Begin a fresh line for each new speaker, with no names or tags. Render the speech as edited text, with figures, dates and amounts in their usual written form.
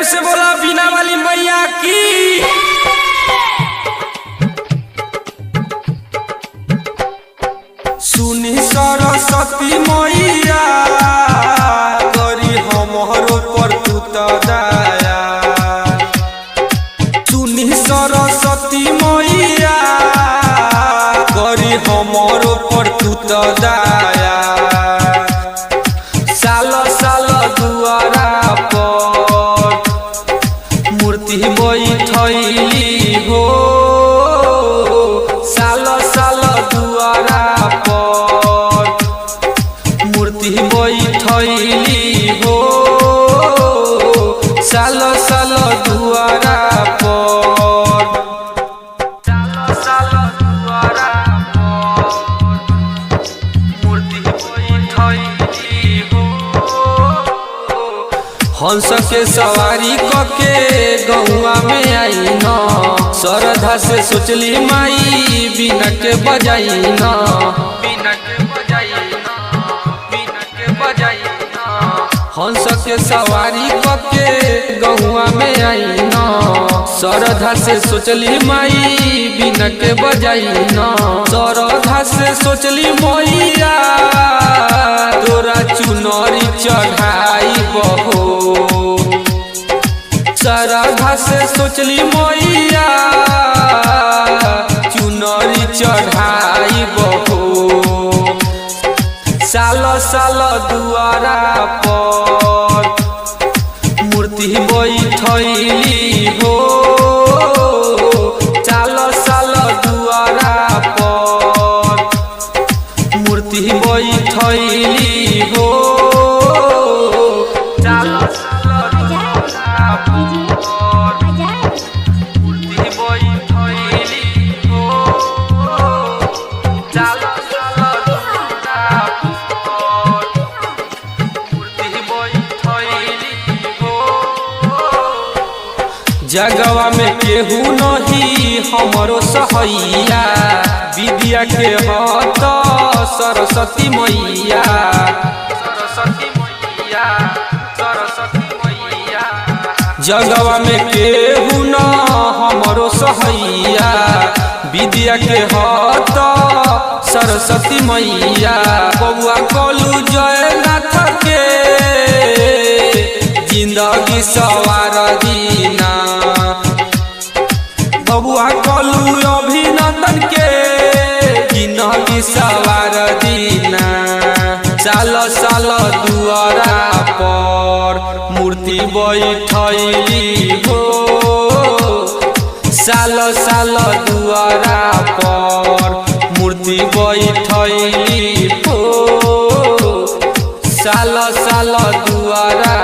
प्रेम से बोला बीना वाली मैया की। सुनी सरस्वती मैया करी हमरो पर तू तो दया। सुनी सरस्वती मैया करी हमरो पर तू तो दया। साल साल दुआरा पर मूर्ति बैठली हो। साल साल दुआरा पर मूर्ति बैठली हो। साल साल दुआरा पर साल दुआरा पर मूर्ति बैठली हो। हंस के सवारी कके गौआ में आई न। श्रद्धा से सोचली माई बिना के बजाई न। बिना के बजाई न, बिना के बजाई न। हंस के सवारी कके गौआ में आई न। श्रद्धा से सोचली माई बिना के बजाई न। श्रद्धा से सोचली मैया तोरा चुनरी चढ़ाई बहो। श्रद्धा से सोचली मैया चुनरी चढ़ाई बहो। साल साल दुआरा पर मूर्ति बैठली हो। साल साल दुआरा पर मूर्ति बैठली हो। साल साल दुआरा पर मूर्ति बैठली हो। साल साल दुआरा पर मूर्ति बैठली हो। जगवा में केहू नहीं हमरो सहैया। विद्या के हत सरस्वती मैया। सरस्वती मैया, सरस्वती मैया। जगवा में केहू न हमरो सहैया। विद्या के हत सरस्वती मैया। बबुआ कलू जयनाथ के जिंदगी सवार दीना। बबुआ कलू अभिनंदन के जिंदगी सवार दीना। साल साल दुआरा पर मूर्ति बैठली हो। साल साल दुआरा पर मूर्ति बैठली हो। साल साल दुआरा